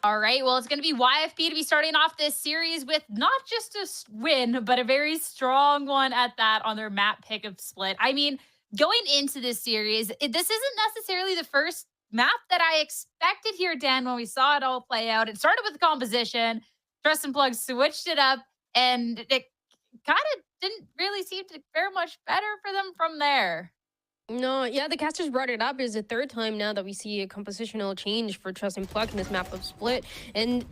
All right. Well, it's going to be YFP to be starting off this series with not just a win, but a very strong one at that on their map pick of Split. I mean, going into this series, this isn't necessarily the first map that I expected here, Dan, when we saw it all play out. It started with the composition. Trust and Plug switched it up, and it kind of didn't really seem to fare much better for them from there. No, yeah, the casters brought it up. It's the third time now that we see a compositional change for Trust and Pluck in this map of Split. And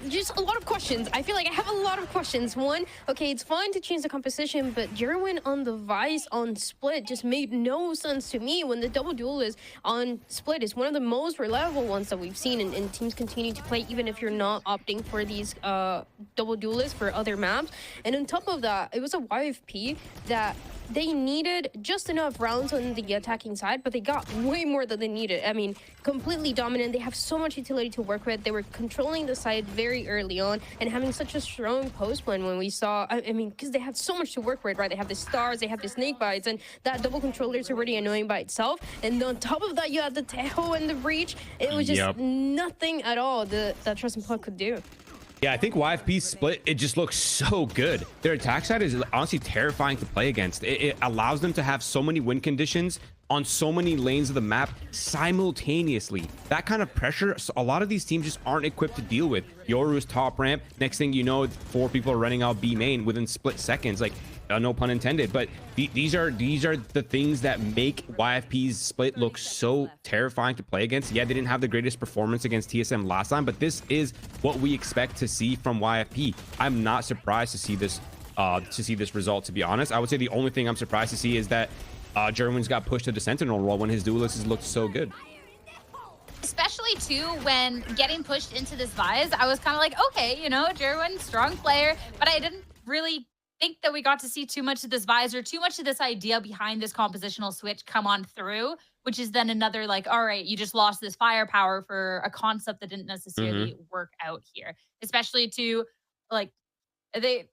just a lot of questions. I feel like I have a lot of questions. One, okay, it's fine to change the composition, but Jerwin on the Vice on Split just made no sense to me when the double duelist on Split is one of the most reliable ones that we've seen, and teams continue to play even if you're not opting for these double duelists for other maps. And on top of that, it was a YFP that they needed just enough rounds on the attacking side, but they got way more than they needed. I mean, completely dominant. They have so much utility to work with. They were controlling the side very early on and having such a strong post plan when we saw, I mean, because they had so much to work with, right? They have the stars, they have the snake bites, and that double controller is already annoying by itself. And on top of that, you had the Tejo and the Breach. It was just nothing at all that Trust and Plug could do. Yeah, I think YFP's Split, it just looks so good. Their attack side is honestly terrifying to play against. It allows them to have so many win conditions on so many lanes of the map simultaneously. That kind of pressure, a lot of these teams just aren't equipped to deal with. Yoru's top ramp, next thing you know, 4 people are running out B main within split seconds. Like, no pun intended, but these are the things that make YFP's Split look so terrifying to play against. Yeah, they didn't have the greatest performance against TSM last time, but this is what we expect to see from YFP. I'm not surprised to see this result, to be honest. I would say the only thing I'm surprised to see is that Jerwin's got pushed to the Sentinel role when his duelist has looked so good. Especially too when getting pushed into this Vise, I was kind of like, okay, you know, Jerwin, strong player, but I didn't really think that we got to see too much of this visor, too much of this idea behind this compositional switch come on through, which is then another like, all right, you just lost this firepower for a concept that didn't necessarily work out here, especially to like they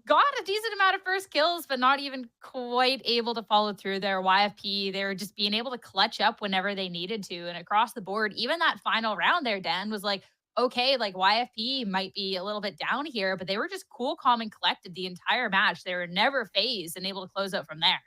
got a decent amount of first kills, but not even quite able to follow through their YFP. They were just being able to clutch up whenever they needed to. And across the board, even that final round there, Dan, was like, okay, like YFP might be a little bit down here, but they were just cool, calm, and collected the entire match. They were never phased and able to close out from there.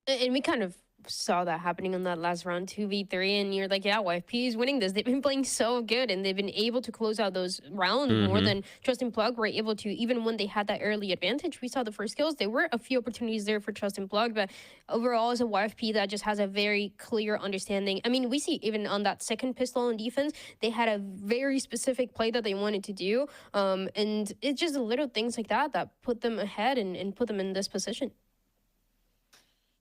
And we kind of saw that happening on that last round, 2v3, and you're like, yeah, YFP is winning this. They've been playing so good, and they've been able to close out those rounds more than Trust and Plug were able to. Even when they had that early advantage, we saw the first kills. There were a few opportunities there for Trust and Plug, but overall, as a YFP that just has a very clear understanding. I mean, we see even on that second pistol on defense, they had a very specific play that they wanted to do, and it's just the little things like that that put them ahead and put them in this position.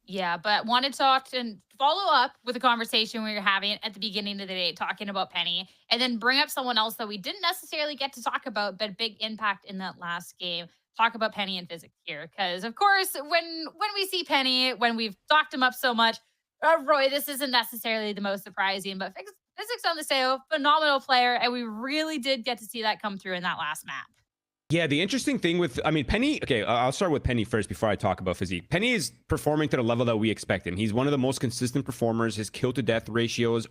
Yeah, but wanted to talk and follow up with a conversation we were having at the beginning of the day, talking about Penny, and then bring up someone else that we didn't necessarily get to talk about, but big impact in that last game. Talk about Penny and Physics here, because of course, when we see Penny, when we've talked him up so much, Roy, this isn't necessarily the most surprising, but Physics on the SEO, phenomenal player, and we really did get to see that come through in that last map. Yeah, the interesting thing with, I mean, Penny, okay, I'll start with Penny first before I talk about Physique. Penny is performing to the level that we expect him. He's one of the most consistent performers. His kill to death ratios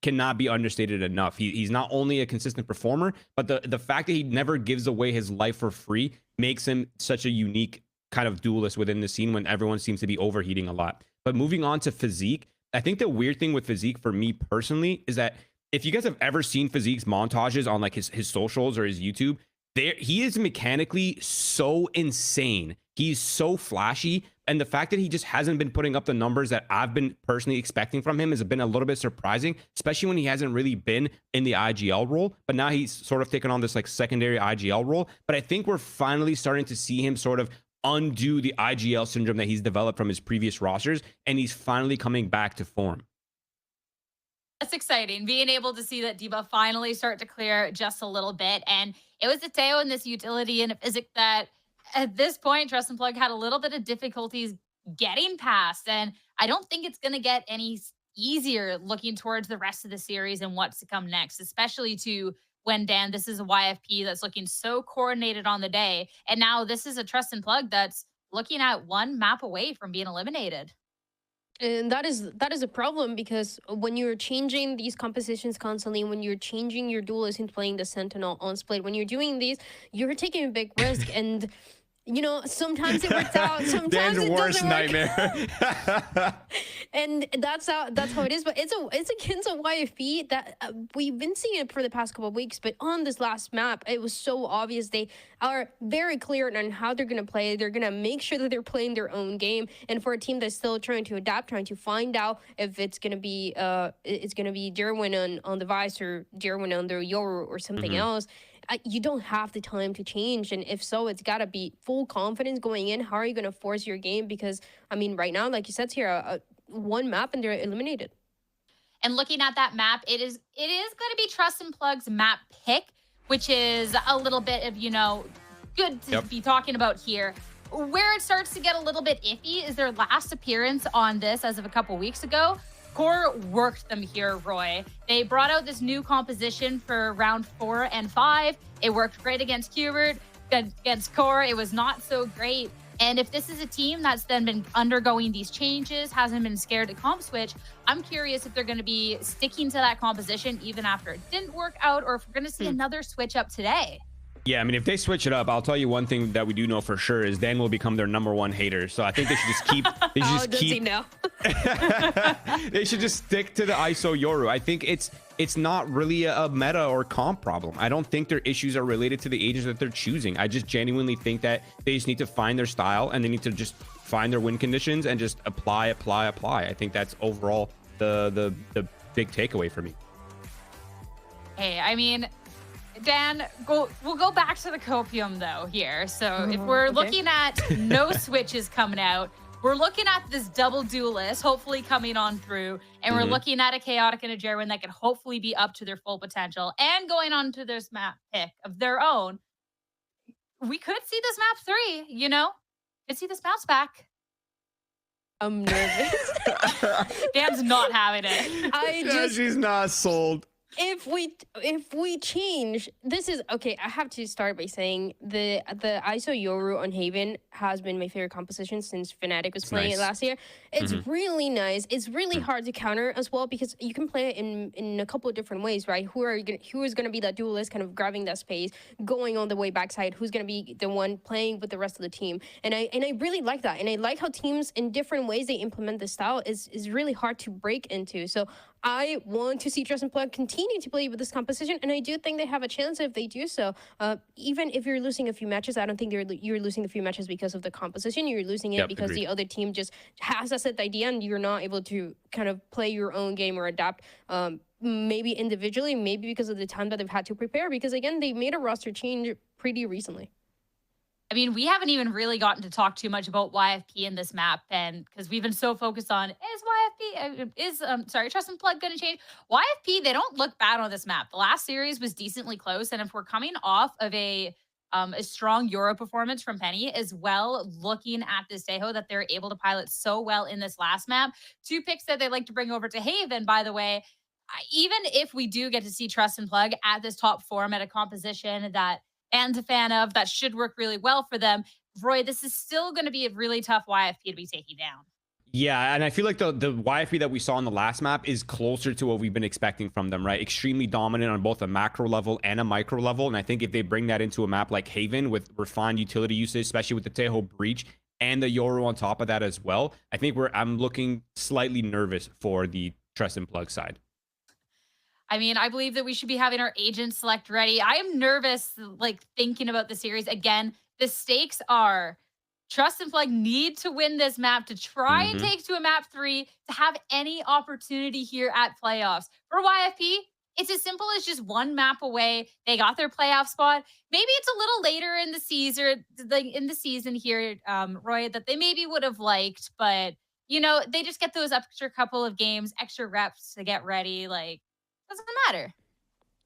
cannot be understated enough. He's not only a consistent performer, but the fact that he never gives away his life for free makes him such a unique kind of duelist within the scene when everyone seems to be overheating a lot. But moving on to Physique, I think the weird thing with Physique for me personally is that if you guys have ever seen Physique's montages on like his socials or his YouTube, he is mechanically so insane. He's so flashy, and the fact that he just hasn't been putting up the numbers that I've been personally expecting from him has been a little bit surprising, especially when he hasn't really been in the IGL role, but now he's sort of taken on this like secondary IGL role. But I think we're finally starting to see him sort of undo the IGL syndrome that he's developed from his previous rosters, and he's finally coming back to form. That's exciting, being able to see that debuff finally start to clear just a little bit. And it was a Teo in this utility and a Physic that at this point, Trust and Plug had a little bit of difficulties getting past. And I don't think it's going to get any easier looking towards the rest of the series and what's to come next, especially to when, Dan, this is a YFP that's looking so coordinated on the day. And now this is a Trust and Plug that's looking at one map away from being eliminated. And that is a problem, because when you're changing these compositions constantly, when you're changing your duelist and playing the Sentinel on split, when you're doing these, you're taking a big risk. And sometimes it works out, sometimes Dan's it worst doesn't work. nightmare. And that's how it is. But it's against a YFP that we've been seeing it for the past couple of weeks. But on this last map, it was so obvious. They are very clear on how they're gonna play. They're gonna make sure that they're playing their own game. And for a team that's still trying to adapt, trying to find out if it's gonna be Derwin on the Vice or Derwin on the Yoru or something else. You don't have the time to change, and if so, it's got to be full confidence going in. How are you going to force your game? Because I mean, right now, like you said here, one map and they're eliminated. And looking at that map, it is going to be Trust and Plug's map pick, which is a little bit of good to be talking about here. Where it starts to get a little bit iffy is their last appearance on this as of a couple weeks ago. Core worked them here, Roy. They brought out this new composition for round 4 and 5. It worked great against Hubert. Against Core, it was not so great. And if this is a team that's then been undergoing these changes, hasn't been scared to comp switch, I'm curious if they're going to be sticking to that composition even after it didn't work out, or if we're going to see another switch up today. Yeah, I mean, if they switch it up, I'll tell you one thing that we do know for sure is Dan will become their #1 hater. So I think they should just keep. They should just does keep. he know? They should just stick to the ISO Yoru. I think it's not really a meta or comp problem. I don't think their issues are related to the agents that they're choosing. I just genuinely think that they just need to find their style, and they need to just find their win conditions and just apply. I think that's overall the big takeaway for me. Hey, I mean, Dan, we'll go back to the copium though here. So if we're looking at no switches coming out, we're looking at this double duelist hopefully coming on through, and we're looking at a chaotic and a Jerwin that can hopefully be up to their full potential and going on to this map pick of their own. We could see this map 3, could see this bounce back. I'm nervous. Dan's not having it. She's not sold. If we change, this is okay. I have to start by saying the ISO Yoru on Haven has been my favorite composition since Fnatic was playing it last year. It's really nice. It's really hard to counter as well, because you can play it in a couple of different ways, right? Who is gonna be that duelist, kind of grabbing that space, going on the way backside? Who's gonna be the one playing with the rest of the team? And I really like that. And I like how teams in different ways they implement the style is really hard to break into. So I want to see Trust and Plug continue to play with this composition, and I do think they have a chance if they do so. Even if you're losing a few matches, I don't think you're losing a few matches because of the composition. You're losing it because the other team just has a set idea, and you're not able to kind of play your own game or adapt. Maybe individually, maybe because of the time that they've had to prepare. Because again, they made a roster change pretty recently. I mean, we haven't even really gotten to talk too much about YFP in this map, and because we've been so focused on Trust and Plug going to change? YFP, they don't look bad on this map. The last series was decently close, and if we're coming off of a strong Euro performance from Penny, as well, looking at this Seho that they're able to pilot so well in this last map, 2 picks that they like to bring over to Haven, by the way. Even if we do get to see Trust and Plug at this top form at a composition that and a fan of, that should work really well for them, Roy, this is still going to be a really tough YFP to be taking down. Yeah, and I feel like the YFP that we saw on the last map is closer to what we've been expecting from them, right? Extremely dominant on both a macro level and a micro level. And I think if they bring that into a map like Haven with refined utility usage, especially with the Tejo breach and the Yoru on top of that as well, I think I'm looking slightly nervous for the Trust and Plug side. I mean, I believe that we should be having our agent select ready. I am nervous, like, thinking about the series. Again, the stakes are Trust and Plug need to win this map to try and take to a map 3 to have any opportunity here at playoffs. For YFP, it's as simple as just one map away. They got their playoff spot. Maybe it's a little later in the season here, Roy, that they maybe would have liked, but they just get those extra couple of games, extra reps to get ready. Like, doesn't matter.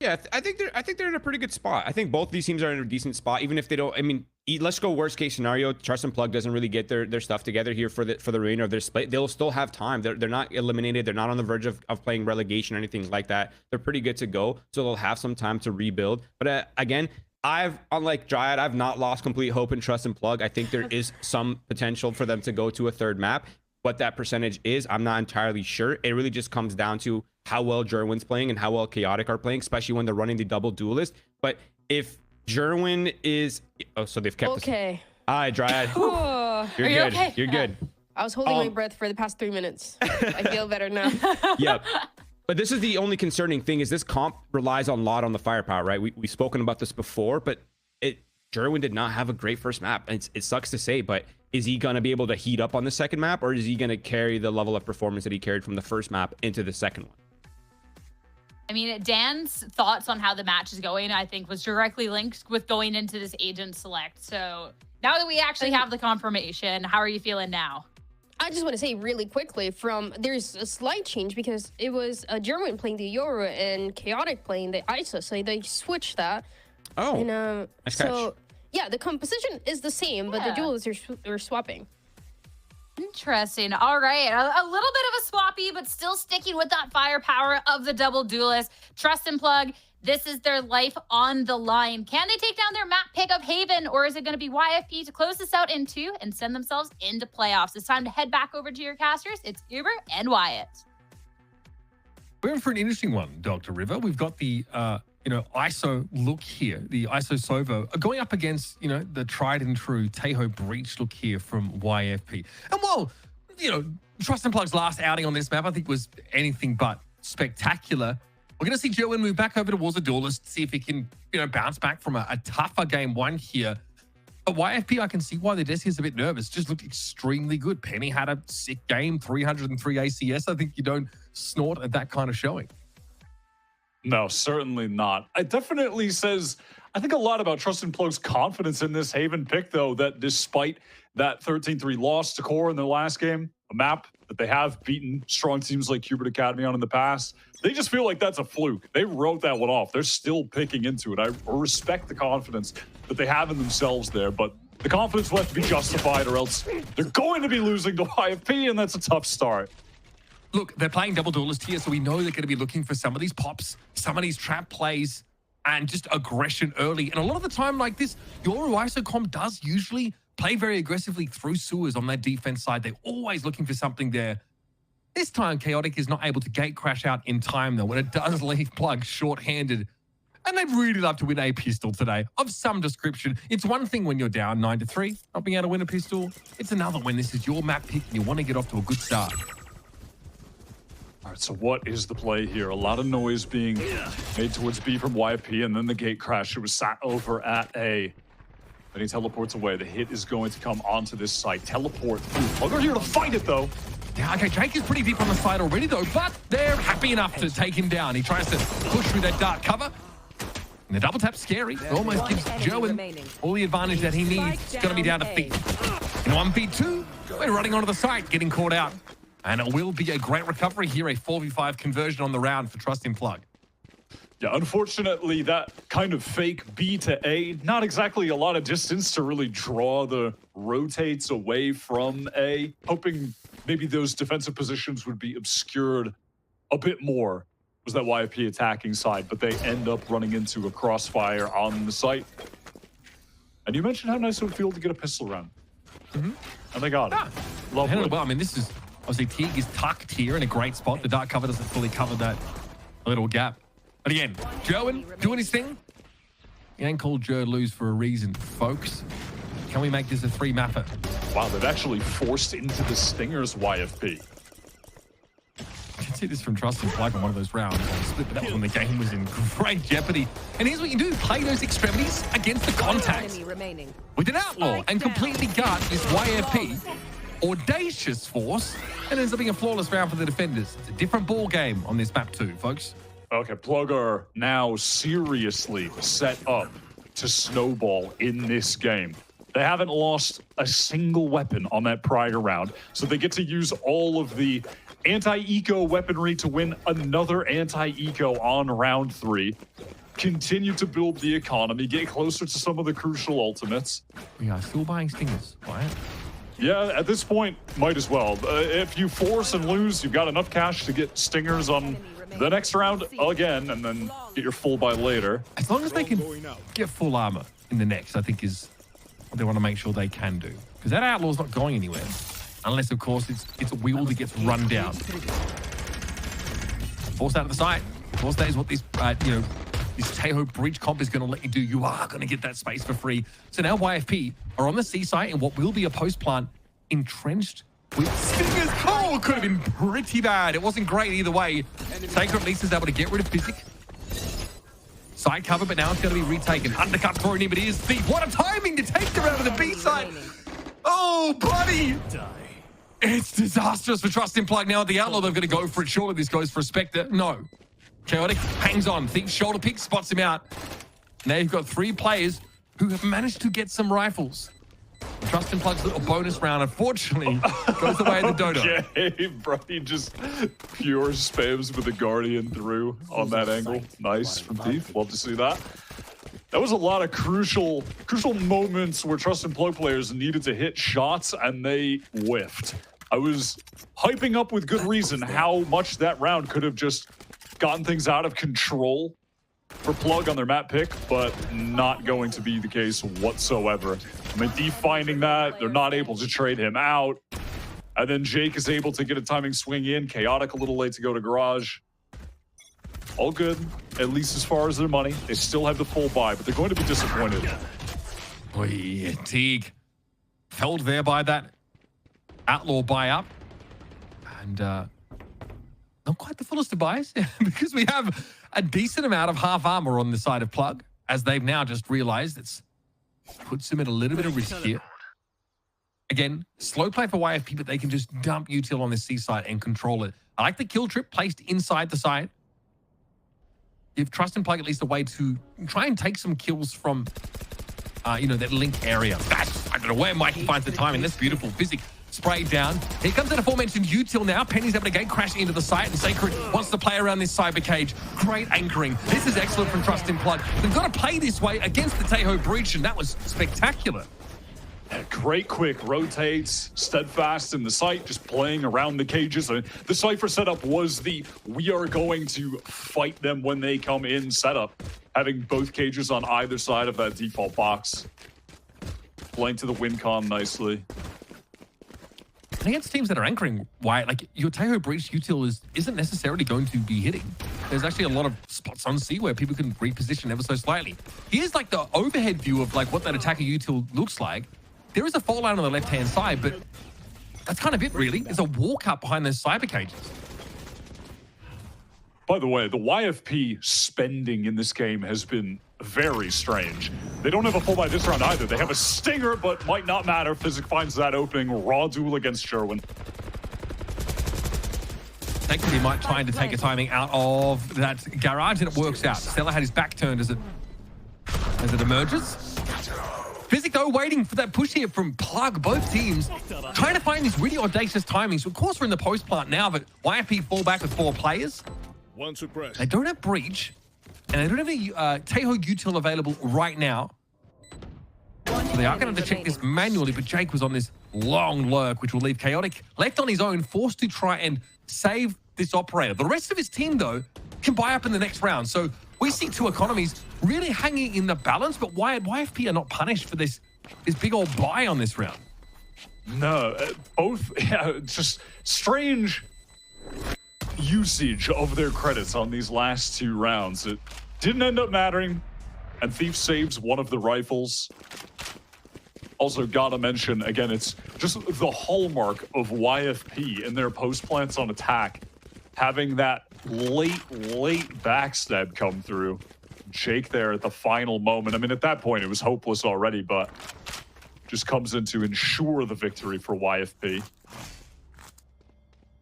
Yeah, I think they're in a pretty good spot. I think both these teams are in a decent spot, even if they don't. I mean, let's go worst case scenario. Trust and Plug doesn't really get their stuff together here for the remainder of their split. They'll still have time. They're not eliminated. They're not on the verge of playing relegation or anything like that. They're pretty good to go, so they'll have some time to rebuild. But again, unlike Dryad, I've not lost complete hope in Trust and Plug. I think there is some potential for them to go to a third map. what that percentage is, I'm not entirely sure. It really just comes down to how well Jerwin's playing and how well Chaotic are playing, especially when they're running the double duelist. But if Jerwin is... Oh, so they've kept Okay. All right, Dryad. Oh, You're Are you good. okay? You're good. I was holding my breath for the past 3 minutes. I feel better now. Yep. But this is the only concerning thing, is this comp relies a lot on the firepower, right? We've spoken about this before, but Jerwin did not have a great first map. It sucks to say, but is he going to be able to heat up on the second map, or is he going to carry the level of performance that he carried from the first map into the second one? I mean, Dan's thoughts on how the match is going, I think, was directly linked with going into this agent select. So now that we actually have the confirmation, how are you feeling now? I just want to say really quickly, there's a slight change because it was German playing the Yoru and Chaotic playing the ISO, so they switched that. Oh, And, nice so catch. yeah, the composition is the same, but the Yeah. duels are swapping. Interesting. All right. A little bit of a swappy, but still sticking with that firepower of the double duelist. Trust and Plug. This is their life on the line. Can they take down their map pick of Haven, or is it going to be YFP to close this out in 2 and send themselves into playoffs? It's time to head back over to your casters. It's Uber and Wyatt. We're in for an interesting one, Dr. River. We've got the ISO look here, the ISO Sovo, going up against, the tried and true Tejo Breach look here from YFP. And while, Trust and Plug's last outing on this map, I think, was anything but spectacular, we're going to see Jerwin move back over towards the duelist, see if he can, bounce back from a tougher game 1 here. But YFP, I can see why the Desi is a bit nervous. Just looked extremely good. Penny had a sick game, 303 ACS. I think you don't snort at that kind of showing. No, certainly not. It definitely says, I think, a lot about Trust and Plug's confidence in this Haven pick, though, that despite that 13-3 loss to Core in their last game, a map that they have beaten strong teams like Hubert Academy on in the past, they just feel like that's a fluke. They wrote that one off. They're still picking into it. I respect the confidence that they have in themselves there, but the confidence will have to be justified, or else they're going to be losing to YFP, and that's a tough start. Look, they're playing double duelist here, so we know they're going to be looking for some of these pops, some of these trap plays, and just aggression early. And a lot of the time like this, your ISOCOM does usually play very aggressively through sewers on that defense side. They're always looking for something there. This time, Chaotic is not able to gate crash out in time, though, when it does leave Plug short-handed. And they'd really love to win a pistol today, of some description. It's one thing when you're down 9-3, not being able to win a pistol. It's another when this is your map pick and you want to get off to a good start. All right, so what is the play here? A lot of noise being made towards B from YFP, and then the gate crash. It was sat over at A. Then he teleports away. The hit is going to come onto this site. Teleport through. Plugger here to fight it, though. Yeah, okay, Jake is pretty deep on the side already, though, but they're happy enough to take him down. He tries to push through that dark cover. And the double tap's scary. It almost gives Jerwin all the advantage that he needs. It's going to be down to Feet. In 1v2, we're running onto the site, getting caught out. And it will be a great recovery here, a 4v5 conversion on the round for Trust in Plug. Yeah, unfortunately, that kind of fake B to A, not exactly a lot of distance to really draw the rotates away from A, hoping maybe those defensive positions would be obscured a bit more, was that YFP attacking side, but they end up running into a crossfire on the site. And you mentioned how nice it would feel to get a pistol round. And they got it. Lovely. Well, I mean, this is obviously Teague is tucked here in a great spot. The dark cover doesn't fully cover that little gap. But again, Jerwin doing his thing. He ain't called Jer lose for a reason, folks. Can we make this a 3-mapper? Wow, they've actually forced into the Stingers, YFP. You can see this from Trust and Plug on one of those rounds. Split, but that was when the game was in great jeopardy. And here's what you do. Play those extremities against the contacts. With an outlaw and completely gut this YFP audacious force, and ends up being a flawless round for the defenders. It's a different ball game on this map too, folks. Okay, Plugger now seriously set up to snowball in this game. They haven't lost a single weapon on that prior round, so they get to use all of the anti-eco weaponry to win another anti-eco on round 3. Continue to build the economy, get closer to some of the crucial ultimates. We are still buying Stingers, right? Yeah, at this point, might as well. If you force and lose, you've got enough cash to get Stingers on the next round again, and then get your full buy later. As long as they can get full armor in the next, I think is what they want to make sure they can do. Because that outlaw's not going anywhere. Unless, of course, it's a wheel that gets run down. Forced out of the site. Force that is what this, this Taeho breach comp is going to let you do. You are going to get that space for free. So now YFP are on the C site in what will be a post plant, entrenched with Stingers. Oh, could have been pretty bad. It wasn't great either way. Taker at least is able to get rid of Physic. Side cover, but now it's going to be retaken. Undercut thrown in, but it is Thief. What a timing to take them out of the B side. Oh, buddy. It's disastrous for Trust in Plug now at the Outlaw. They're going to go for it. Surely this goes for a Spectre. No. Chaotic hangs on. Thief's shoulder pick spots him out. Now you've got 3 players who have managed to get some rifles. Trust in Plug's little bonus round, unfortunately, goes the way of the Dodo. Okay, bro, he just pure spams with the Guardian through on that angle. Nice from Thief. Love to see that. That was a lot of crucial moments where Trust and Plug players needed to hit shots and they whiffed. I was hyping up with good reason how much that round could have just gotten things out of control for Plug on their map pick, but not going to be the case whatsoever. I mean, Thief finding that, they're not able to trade him out. And then Jake is able to get a timing swing in. Chaotic a little late to go to Garage. All good, at least as far as their money. They still have the full buy, but they're going to be disappointed. Oy, Teague held there by that Outlaw buy up. And not quite the fullest of buys, because we have a decent amount of half armor on the side of Plug, as they've now just realized it's puts them at a little bit of risk here. Again, slow play for YFP, but they can just dump util on the C side and control it. I like the kill trip placed inside the site. Give Trust and Plug at least a way to try and take some kills from, that link area. I don't know where Mikey finds the timing. That's beautiful. Physic sprayed down. Here comes that aforementioned util now. Penny's able to gate crash into the site, and Sacred wants to play around this cyber cage. Great anchoring. This is excellent from Trust in Plug. They've got to play this way against the Taeho breach, and that was spectacular. Great quick rotates, steadfast in the site, just playing around the cages. The Cypher setup was we are going to fight them when they come in setup, having both cages on either side of that default box. Playing to the win con nicely. And against teams that are anchoring, your Taeho breach util isn't necessarily going to be hitting. There's actually a lot of spots on C where people can reposition ever so slightly. Here's the overhead view of what that attacker util looks like. There is a fallout on the left-hand side, but that's kind of it, really. There's a walk up behind those cyber cages. By the way, the YFP spending in this game has been very strange. They don't have a full buy this round either. They have a Stinger, but might not matter. Physic finds that opening. Raw duel against Sherwin. Technically, might trying to take a timing out of that garage, and it works out. Stella had his back turned as it emerges. Physic, though, waiting for that push here from Plug. Both teams trying to find these really audacious timings. So, of course, we're in the post plant now, but YFP fall back with 4 players. They don't have breach, and they don't have any Taeho util available right now. So they are going to have to check this manually, but Jake was on this long lurk, which will leave Chaotic left on his own, forced to try and save this operator. The rest of his team, though, can buy up in the next round. So we see 2 economies really hanging in the balance, but YFP are not punished for this big old buy on this round. No, both, just strange usage of their credits on these last 2 rounds. It didn't end up mattering, and Thief saves one of the rifles. Also, gotta mention, again, it's just the hallmark of YFP in their post plants on attack, having that late backstab come through. Jake there at the final moment. I mean, at that point, it was hopeless already, but just comes in to ensure the victory for YFP.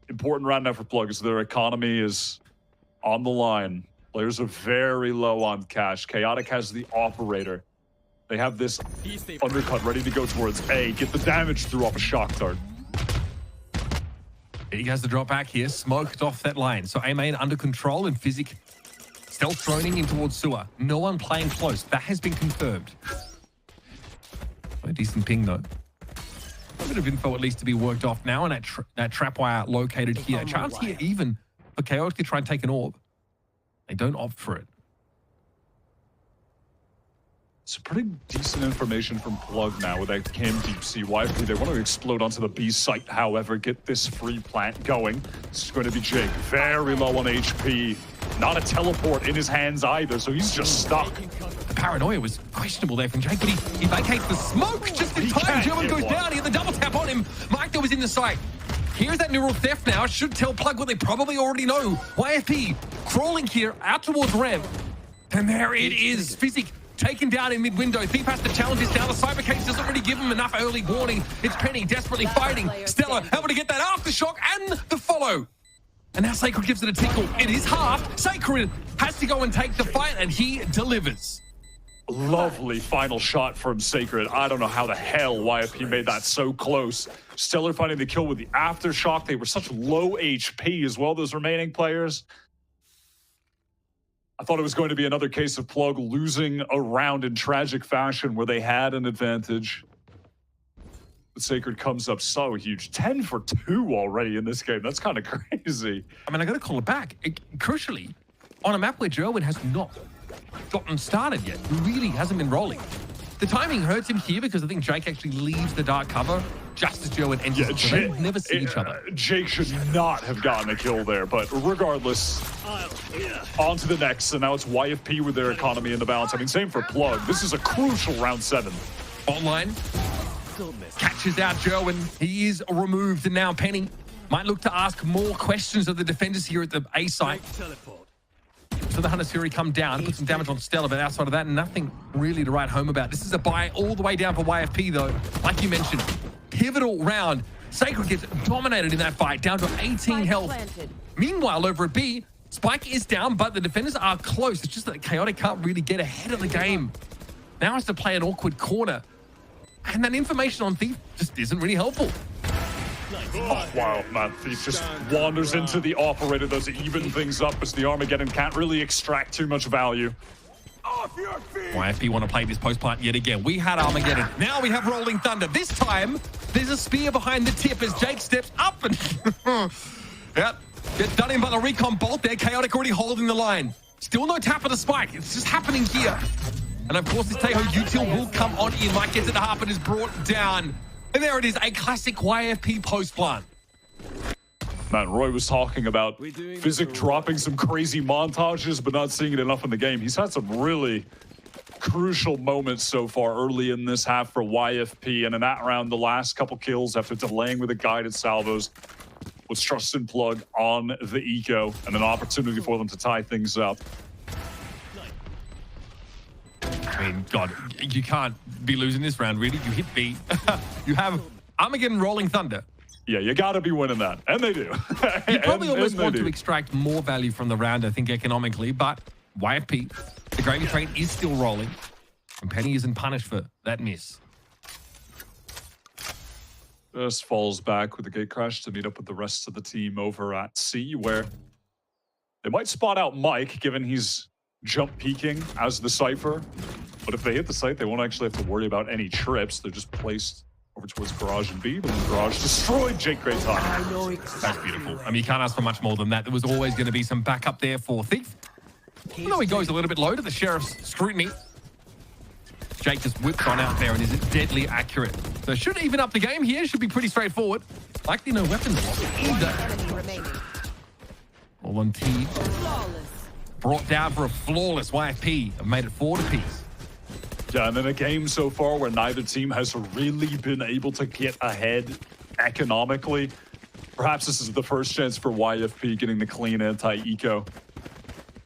Important round now for Plug as their economy is on the line. Players are very low on cash. Chaotic has the operator. They have this undercut ready to go towards A. Get the damage through off a shock dart. He has the drop back here, smoked off that line. So A main under control, and Physic stealth droning in towards sewer. No one playing close. That has been confirmed. A decent ping though. A bit of info at least to be worked off now, and that trap wire located here. A chance here even for Chaotic to try and take an orb. They don't opt for it. It's pretty decent information from Plug now with that Cam Deep Sea YFP. They want to explode onto the B site, however, get this free plant going. This is going to be Jake, very low on HP. Not a teleport in his hands either, so he's just stuck. The paranoia was questionable there from Jake, but he vacates the smoke just in time. German goes down. He had the double tap on him. Mike that was in the site. Here's that neural theft now. Should tell Plug what they probably already know. YFP crawling here out towards Rev. And there it is. Physic taken down in mid-window. Thief has to challenge this down. The cyber case doesn't really give him enough early warning. It's Penny desperately fighting. Stella able to get that aftershock and the follow. And now Sacred gives it a tickle. It is half. Sacred has to go and take the fight, and he delivers. Lovely final shot from Sacred. I don't know how the hell YFP made that so close. Stellar finding the kill with the aftershock. They were such low HP as well, those remaining players. I thought it was going to be another case of Plug losing a round in tragic fashion where they had an advantage. But Sacred comes up so huge. 10 for 2 already in this game. That's kind of crazy. I mean, I got to call it back. Crucially, on a map where Jerwin has not gotten started yet, who really hasn't been rolling. The timing hurts him here because I think Jake actually leaves the dark cover just as Jerwin enters. Yeah, so they never see each other. Jake should not have gotten a kill there, but regardless, on to the next. And now it's YFP with their economy in the balance. I mean, same for Plug. This is a crucial round 7. Online catches out Jerwin. He is removed, and now Penny might look to ask more questions of the defenders here at the A site. So the Hunter's Fury come down, put some damage on Stella, but outside of that, nothing really to write home about. This is a buy all the way down for YFP, though. Like you mentioned, pivotal round. Sacred gets dominated in that fight, down to 18 health. Meanwhile, over at B, Spike is down, but the defenders are close. It's just that Chaotic can't really get ahead of the game. Now has to play an awkward corner. And that information on Thief just isn't really helpful. Oh, wow, man. Thief just wanders into the operator, does even things up as the Armageddon can't really extract too much value. YFP want to play this post plant yet again. We had Armageddon. Now we have Rolling Thunder. This time, there's a spear behind the tip as Jake steps up and... yep, gets done in by the recon bolt there. Chaotic already holding the line. Still no tap of the spike. It's just happening here. And of course, this Taeho util will come on in. Mike gets it to half and is brought down. And there it is, a classic YFP post plant. Man, Roy was talking about Physic dropping some crazy montages, but not seeing it enough in the game. He's had some really crucial moments so far early in this half for YFP. And in that round, the last couple kills after delaying with the guided salvos was Trust and Plug on the eco and an opportunity for them to tie things up. I mean, God, you can't be losing this round, really. You hit B. You have Armageddon Rolling Thunder. Yeah, you got to be winning that. And they do. You probably almost want to extract more value from the round, I think, economically. But YFP, the gravy train is still rolling. And Penny isn't punished for that miss. Just falls back with the gate crash to meet up with the rest of the team over at C, where they might spot out Mike, given he's jump peeking as the Cypher. But if they hit the site, they won't actually have to worry about any trips. They're just placed over towards Garage and B, but the Garage destroyed Jake Great time. That's beautiful. I mean, you can't ask for much more than that. There was always going to be some backup there for Thief. Even though he goes a little bit low to the Sheriff's scrutiny, Jake just whips on out there and is deadly accurate. So should even up the game here. Should be pretty straightforward. Likely no weapons lost either. All on T. Brought down for a flawless YFP and made it 4 apiece. Yeah, and in a game so far where neither team has really been able to get ahead economically, perhaps this is the first chance for YFP getting the clean anti-eco,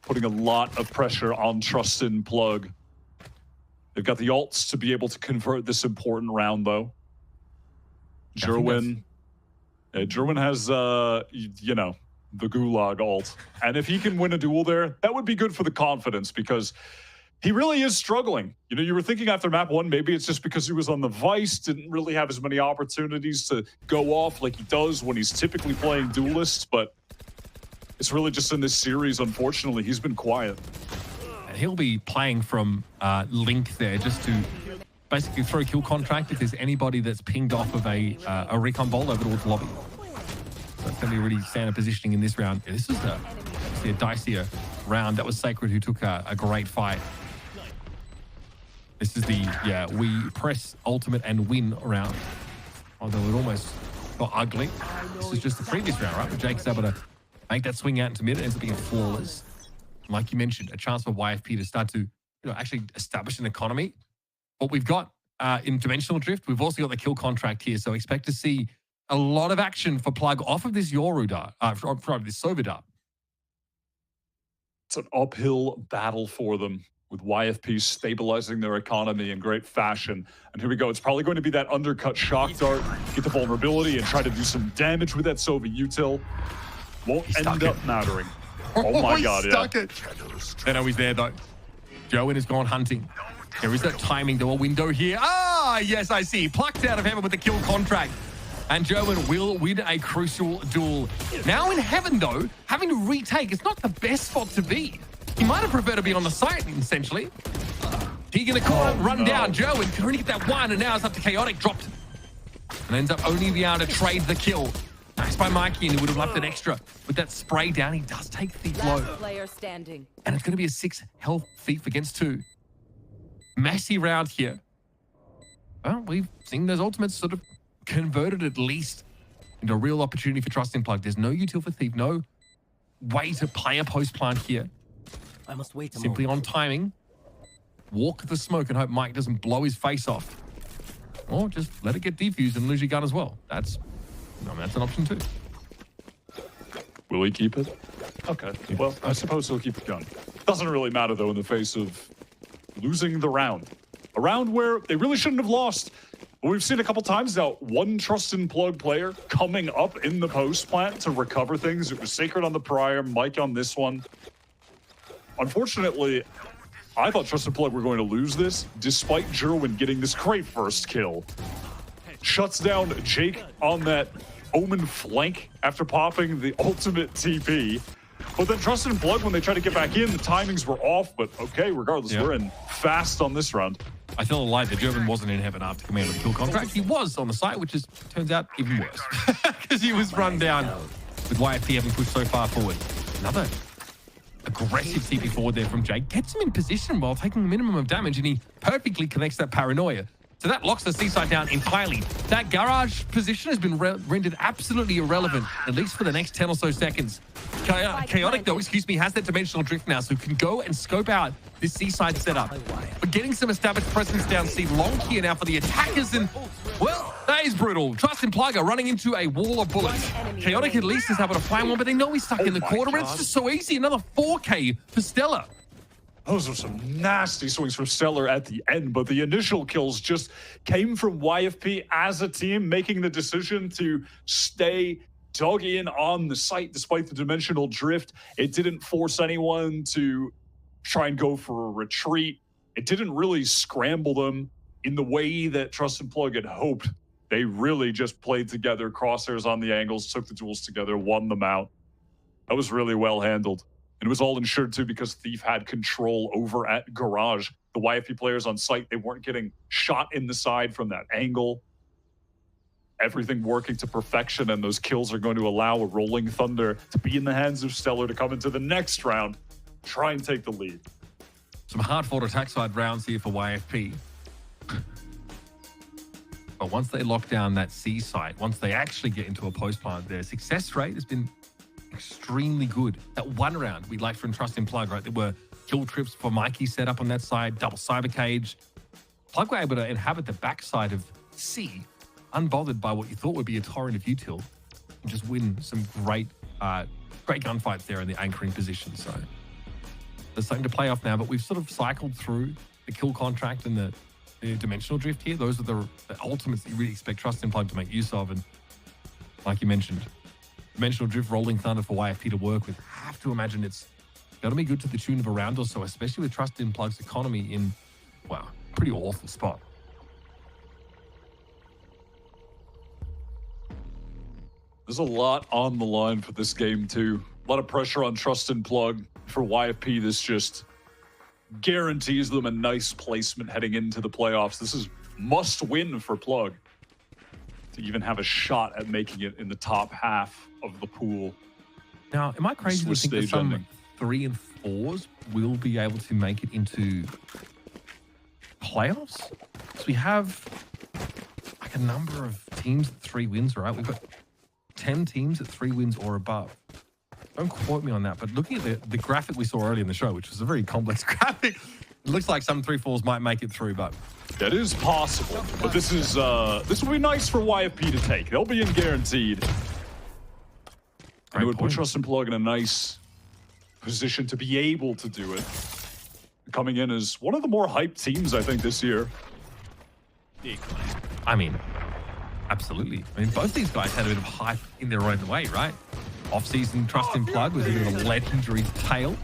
putting a lot of pressure on Trust and Plug. They've got the ults to be able to convert this important round, though. Jerwin has, you know, the Gulag ult. And if he can win a duel there, that would be good for the confidence, because he really is struggling. You know, you were thinking after map 1, maybe it's just because he was on the Vice, didn't really have as many opportunities to go off like he does when he's typically playing duelists, but it's really just in this series, unfortunately, he's been quiet. And he'll be playing from Link there just to basically throw kill contract if there's anybody that's pinged off of a recon bolt over towards lobby. So it's going to be really standard positioning in this round. Yeah, this is a dicier round. That was Sacred who took a great fight. This is the, we press ultimate and win round. Although it almost got ugly. This is just the previous round, right? Where Jake's able to make that swing out into mid. It ends up being flawless. Like you mentioned, a chance for YFP to start to actually establish an economy. What we've got in Dimensional Drift, we've also got the kill contract here. So expect to see a lot of action for Plug off of this Yoru dart, from this Sova dart. It's an uphill battle for them, with YFP stabilizing their economy in great fashion. And here we go. It's probably going to be that undercut shock dart, get the vulnerability and try to do some damage with that Sova util. Won't end up mattering. Oh my God, stuck it. They know he's there though. Joen has gone hunting. There is that timing to a window here. Ah, yes, I see. Plucked out of heaven with the kill contract. And Joen will win a crucial duel. Now in heaven though, having to retake, it's not the best spot to be. He might have preferred to be on the site, essentially. He gonna run down. Joen can only get that one, and now it's up to Chaotic. Dropped. And ends up only being able to trade the kill. Nice by Mikey, and he would have left it extra. With that spray down, he does take Thief low. Player standing. And it's gonna be a 6 health Thief against 2. Messy round here. Well, we've seen those ultimates sort of converted at least into a real opportunity for Trust in Plug. There's no util for Thief, no way to play a post plant here. I must wait a Simply on timing. Walk the smoke and hope Mike doesn't blow his face off. Or just let it get defused and lose your gun as well. That's an option too. Will he keep it? Okay. Well, I suppose he'll keep it going. Doesn't really matter, though, in the face of losing the round. A round where they really shouldn't have lost. But we've seen a couple times now, one Trust in Plug player coming up in the post plant to recover things. It was Sacred on the prior, Mike on this one. Unfortunately, I thought Trust in Plug were going to lose this, despite Jerwin getting this great first kill. Shuts down Jake on that Omen flank after popping the ultimate TP. But then Trust in Plug, when they try to get back in, the timings were off. But okay, regardless, we're in fast on this round. I feel a lie that Jerwin wasn't in heaven after coming out of the kill contract. He was on the site, which turns out even worse. Because he was run down with YFP having pushed so far forward. Another aggressive TP forward there from Jake. Gets him in position while taking a minimum of damage, and he perfectly connects that paranoia. So that locks the seaside down entirely. That garage position has been rendered absolutely irrelevant, at least for the next 10 or so seconds. Chaotic, though, has that dimensional drift now, so can go and scope out this seaside setup. But getting some established presence down C, long here now for the attackers, and, well, that is brutal. Trust in Plug are running into a wall of bullets. Chaotic at least is able to find one, but they know he's stuck in the corner, and it's just so easy. Another 4K for Stellar. Those are some nasty swings from Stellar at the end, but the initial kills just came from YFP as a team, making the decision to stay dug in on the site despite the dimensional drift. It didn't force anyone to try and go for a retreat. It didn't really scramble them in the way that Trust in Plug had hoped. They really just played together, crosshairs on the angles, took the duels together, won them out. That was really well handled. And it was all ensured too because Thief had control over at Garage. The YFP players on site, they weren't getting shot in the side from that angle. Everything working to perfection, and those kills are going to allow a Rolling Thunder to be in the hands of Stellar to come into the next round, try and take the lead. Some hard-fought attack side rounds here for YFP. But once they lock down that C site, once they actually get into a post plant, their success rate has been extremely good. That one round we liked from Trust in Plug, right? There were kill trips for Mikey set up on that side, double cyber cage. Plug were able to inhabit the backside of C, unbothered by what you thought would be a torrent of util, and just win some great gunfights there in the anchoring position. So there's something to play off now, but we've sort of cycled through the kill contract and the dimensional drift here. Those are the ultimates that you really expect Trust in Plug to make use of. And like you mentioned, dimensional drift, Rolling Thunder for YFP to work with. I have to imagine it's got to be good to the tune of a round or so, especially with Trust in Plug's economy in, wow, pretty awful spot. There's a lot on the line for this game too. A lot of pressure on Trust in Plug. For YFP, this just guarantees them a nice placement heading into the playoffs. This is must win for Plug to even have a shot at making it in the top half of the pool. Now, am I crazy to think that some 3 and 4s will be able to make it into playoffs. So we have like a number of teams at 3 wins, right? We've got 10 teams at 3 wins or above. Don't quote me on that, but looking at the graphic we saw earlier in the show, which was a very complex graphic, it looks like some 3-4s might make it through, but That is possible, but this will be nice for YFP to take. They'll be in guaranteed. And it would put Trust and Plug in a nice position to be able to do it. Coming in as one of the more hyped teams, I think, this year. I mean, absolutely. I mean, both these guys had a bit of hype in their own way, right? Off-season Trust and Plug was a bit of a legendary tale,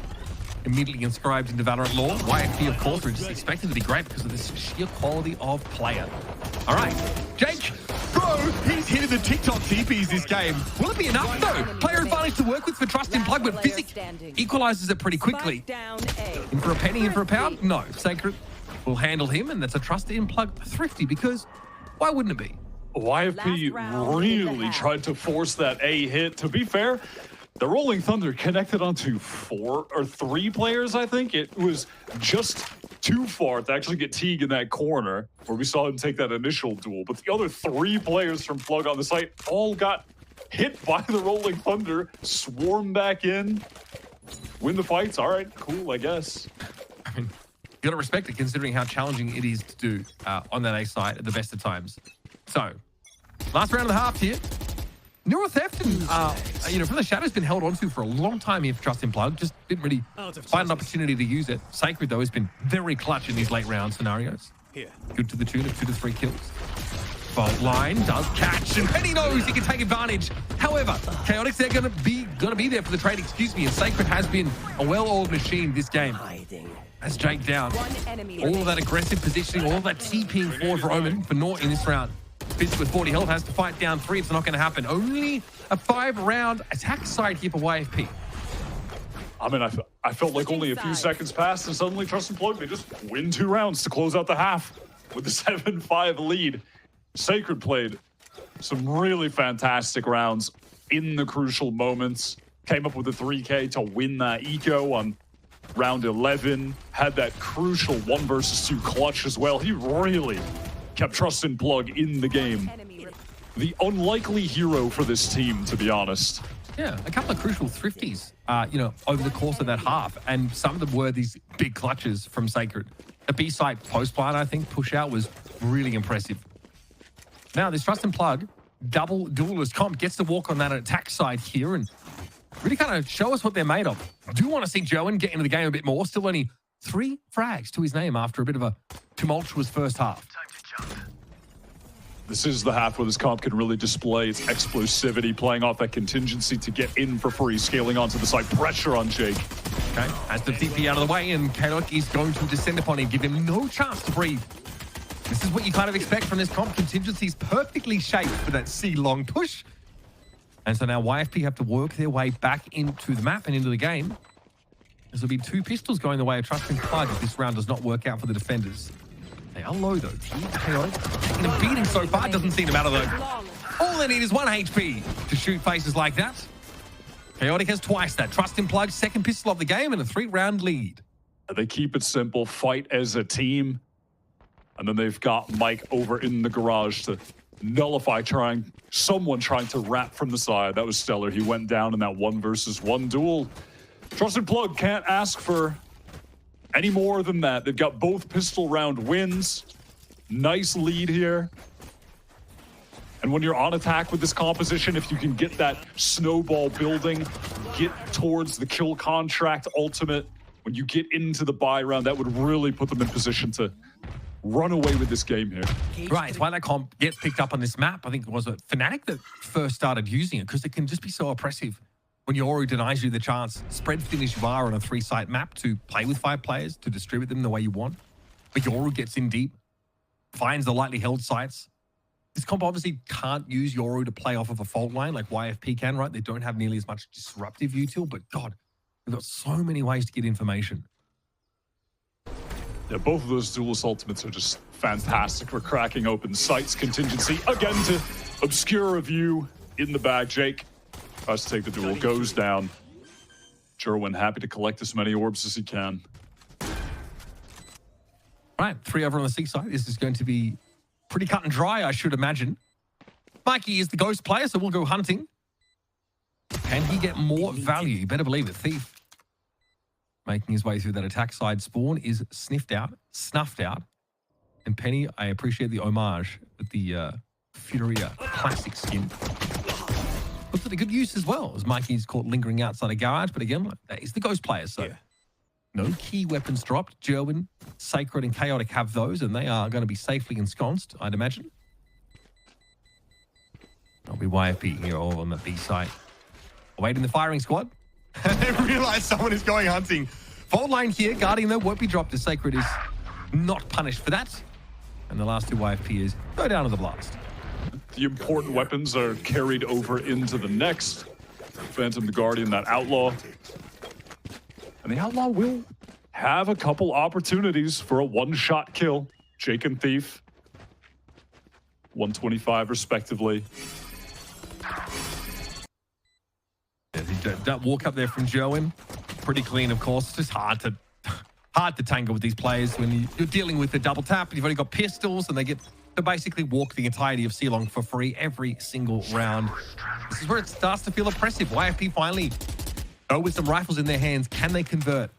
immediately inscribed into Valorant lore. YFP, of course, were just expected to be great because of this sheer quality of player. All right, Jake, bro, he's hitting the TikTok TPs this game. Will it be enough, though? Player advantage to work with for Trust and Plug, but Physic equalizes it pretty quickly. In for a penny, in for a pound? No. Sacred will handle him, and that's a Trust and Plug thrifty, because why wouldn't it be? YFP really tried to force that A hit. To be fair, the Rolling Thunder connected onto 4 or 3 players, I think. It was just too far to actually get Teague in that corner where we saw him take that initial duel. But the other 3 players from Plug on the site all got hit by the Rolling Thunder, swarm back in, win the fights. All right, cool, I guess. I mean, you gotta respect it considering how challenging it is to do on that A side at the best of times. So, last round of the half here. Neural Theft, from the Shadow's been held onto for a long time here for Trust and Plug. Just didn't really find an opportunity to use it. Sacred, though, has been very clutch in these late round scenarios. Good to the tune of 2 to 3 kills. Fault line does catch, and Penny knows he can take advantage. However, Chaotix, they're gonna be there for the trade, and Sacred has been a well-oiled machine this game. That's Jake down. All of that aggressive positioning, all of that TPing forward for Omen for naught in this round. Fizz with 40 health has to fight down 3. It's not going to happen. Only a 5-round attack side here for YFP. I mean, I felt like only a few seconds passed and suddenly Trust and Plug, they just win 2 rounds to close out the half with the 7-5 lead. Sacred played some really fantastic rounds in the crucial moments. Came up with a 3K to win that eco on round 11. Had that crucial 1 versus 2 clutch as well. He really kept Trust and Plug in the game. The unlikely hero for this team, to be honest. Yeah, a couple of crucial thrifties, over the course of that half, and some of them were these big clutches from Sacred. The B-side post-plant, I think, push-out was really impressive. Now, this Trust and Plug double duelist comp gets to walk on that attack side here and really kind of show us what they're made of. Do want to see Joen get into the game a bit more. Still only 3 frags to his name after a bit of a tumultuous first half. This is the half where this comp can really display its explosivity, playing off that contingency to get in for free, scaling onto the side. Pressure on Jake. Okay, as the TP out of the way, and Chaotic is going to descend upon him, give him no chance to breathe. This is what you kind of expect from this comp. Contingency is perfectly shaped for that C-long push. And so now YFP have to work their way back into the map and into the game. This will be 2 pistols going the way of Trust and Plug if this round does not work out for the defenders. They are low, though. Chaotic taking a beating so far. Doesn't seem to matter, though. All they need is 1 HP to shoot faces like that. Chaotic has twice that. Trust and Plug, 2nd pistol of the game and a 3-round lead. They keep it simple, fight as a team. And then they've got Mike over in the garage to nullify someone trying to wrap from the side. That was stellar. He went down in that 1 versus 1 duel. Trust and Plug can't ask for any more than that. They've got both pistol round wins. Nice lead here. And when you're on attack with this composition, if you can get that snowball building, get towards the kill contract ultimate, when you get into the buy round, that would really put them in position to run away with this game here. Right, it's why that comp gets picked up on this map. I think it was a Fnatic that first started using it because it can just be so oppressive when Yoru denies you the chance, spread finish you are on a 3-site map to play with 5 players, to distribute them the way you want. But Yoru gets in deep, finds the lightly held sites. This comp obviously can't use Yoru to play off of a fault line like YFP can, right? They don't have nearly as much disruptive util, but God, they've got so many ways to get information. Yeah, both of those duelist ultimates are just fantastic for cracking open sights. Contingency, again, to obscure a view in the back. Jake tries to take the duel, goes down. Jerwin happy to collect as many orbs as he can. Right, Right, 3 over on the C side. This is going to be pretty cut and dry, I should imagine. Mikey is the ghost player, so we'll go hunting. Can he get more value? You better believe it. Thief, making his way through that attack side spawn, is snuffed out. And Penny, I appreciate the homage with the Furia classic skin. Looks like a good use as well, as Mikey's caught lingering outside a garage. But again, that is the ghost player, so no key weapons dropped. Jerwin, Sacred, and Chaotic have those, and they are going to be safely ensconced, I'd imagine. That'll be YFP here all on the B site. Awaiting the firing squad. They realize someone is going hunting. Fault line here. Guardian, though, won't be dropped as Sacred is not punished for that. And the last 2 YFPs go down to the blast. The important weapons are carried over into the next. Phantom the Guardian, that Outlaw. And the Outlaw will have a couple opportunities for a one-shot kill. Jake and Thief. 125 respectively. That walk up there from Jerwin, pretty clean, of course. It's just hard to tangle with these players when you're dealing with the double tap and you've only got pistols and they get to basically walk the entirety of Ceylon for free every single round. This is where it starts to feel oppressive. YFP finally go with some rifles in their hands. Can they convert?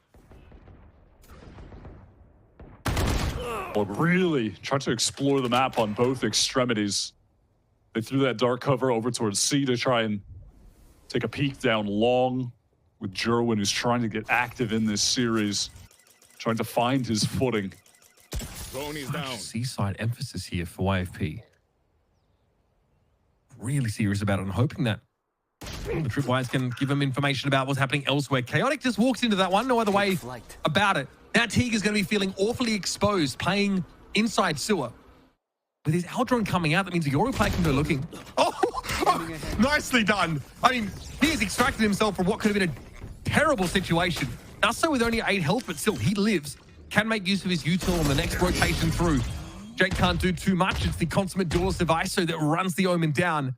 Well, really try to explore the map on both extremities. They threw that dark cover over towards C to try and take a peek down long with Jerwin, who's trying to get active in this series, trying to find his footing. Down. Seaside emphasis here for YFP. Really serious about it and hoping that the Tripwires can give him information about what's happening elsewhere. Chaotic just walks into that one, no other way about it. Now Teague is going to be feeling awfully exposed, playing inside sewer. With his Aldron coming out, that means the Yoru player can go looking. Oh, nicely done. I mean, he has extracted himself from what could have been a terrible situation. Nasso with only 8 health, but still, he lives. Can make use of his util on the next rotation through. Jake can't do too much. It's the consummate duelist of ISO that runs the Omen down.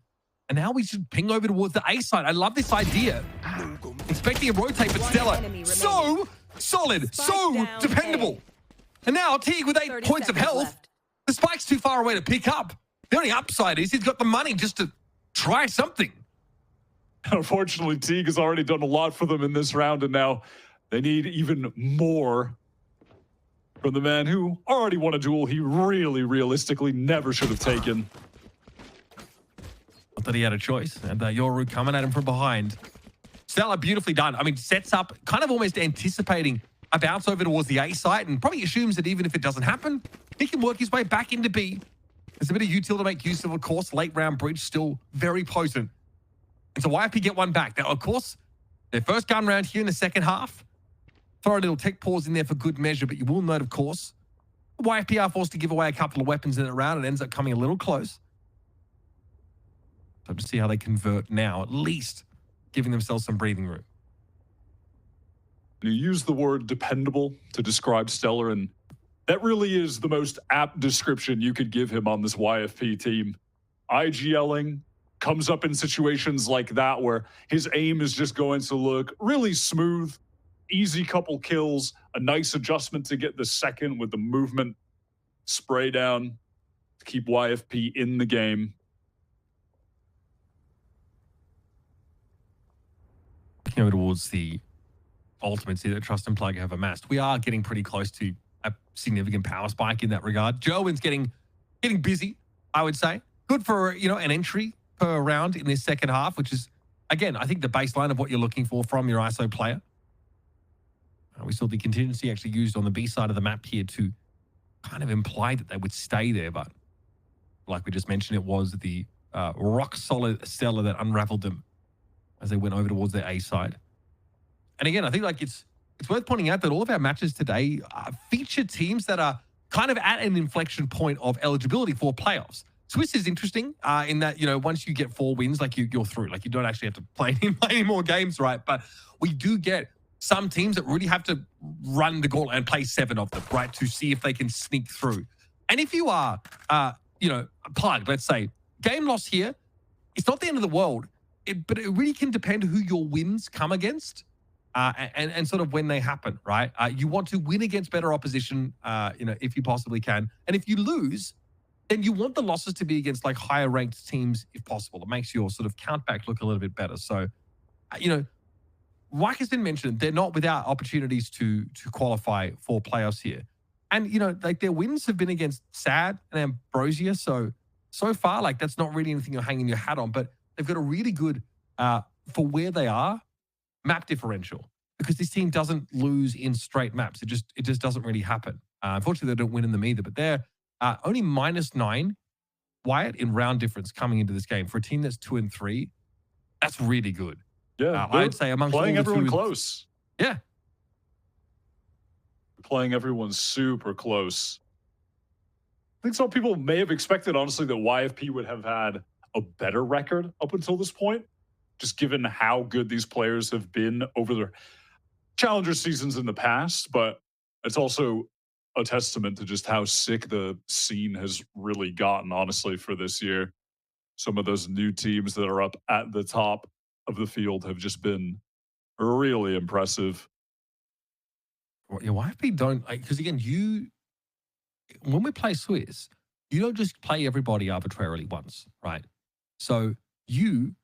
And now we should ping over towards the A side. I love this idea. Expecting a rotate, but Stella, so solid, so dependable. And now Teague with 8 points of health. The spike's too far away to pick up. The only upside is he's got the money just to try something. Unfortunately, Teague has already done a lot for them in this round, and now they need even more from the man who already won a duel he really, realistically never should have taken. Not that he had a choice. And Yoru coming at him from behind. Stella, beautifully done. I mean, sets up, kind of almost anticipating a bounce over towards the A site and probably assumes that even if it doesn't happen, he can work his way back into B. There's a bit of util to make use of course. Late round bridge still very potent. And so YFP get one back. Now, of course, their first gun round here in the second half. Throw a little tech pause in there for good measure, but you will note, of course, YFP are forced to give away a couple of weapons in that round. It ends up coming a little close. So to see how they convert now, at least giving themselves some breathing room. You use the word dependable to describe Stellar, and that really is the most apt description you could give him on this YFP team. IGLing comes up in situations like that where his aim is just going to look really smooth, easy couple kills, a nice adjustment to get the second with the movement, spray down to keep YFP in the game. Looking over towards the ultimates here that Trust and Plug have amassed, we are getting pretty close to a significant power spike in that regard. Jerwin's getting busy, I would say. Good for, an entry per round in this second half, which is, again, I think the baseline of what you're looking for from your ISO player. We saw the contingency actually used on the B side of the map here to kind of imply that they would stay there, but like we just mentioned, it was the rock-solid Stellar that unraveled them as they went over towards their A side. And again, I think it's worth pointing out that all of our matches today feature teams that are kind of at an inflection point of eligibility for playoffs. Swiss is interesting in that, once you get 4 wins, you're through. You don't actually have to play any more games, right? But we do get some teams that really have to run the gauntlet and play 7 of them, right, to see if they can sneak through. And if you are, plugged, let's say, game loss here, it's not the end of the world, but it really can depend who your wins come against. and sort of when they happen, right? You want to win against better opposition, if you possibly can. And if you lose, then you want the losses to be against like higher ranked teams if possible. It makes your sort of count back look a little bit better. So, like has been mentioned, they're not without opportunities to qualify for playoffs here. And, like their wins have been against SAD and Ambrosia. So far, like that's not really anything you're hanging your hat on, but they've got a really good, for where they are, map differential, because this team doesn't lose in straight maps. It just doesn't really happen. Unfortunately, they don't win in them either, but they're only -9 Wyatt in round difference coming into this game for a team that's 2-3. That's really good. Yeah, I'd say amongst playing all the everyone two, close. Yeah, Playing everyone super close. I think some people may have expected, honestly, that YFP would have had a better record up until this point, just given how good these players have been over their Challenger seasons in the past. But it's also a testament to just how sick the scene has really gotten, honestly, for this year. Some of those new teams that are up at the top of the field have just been really impressive. your YFP don't, because again, when we play Swiss, you don't just play everybody arbitrarily once, right? So you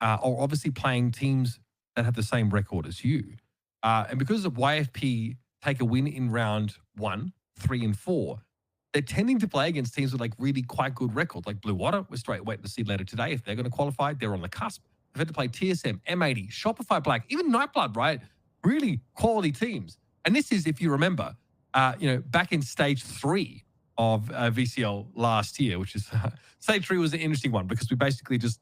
are obviously playing teams that have the same record as you. And because of YFP take a win in round 1, 3, and 4, they're tending to play against teams with like really quite good records, like Blue Water. We're straight waiting to see later today if they're going to qualify. They're on the cusp. They've had to play TSM, M80, Shopify Black, even Nightblood, right? Really quality teams. And this is, if you remember, back in stage 3 of VCL last year, which is stage 3 was an interesting one because we basically just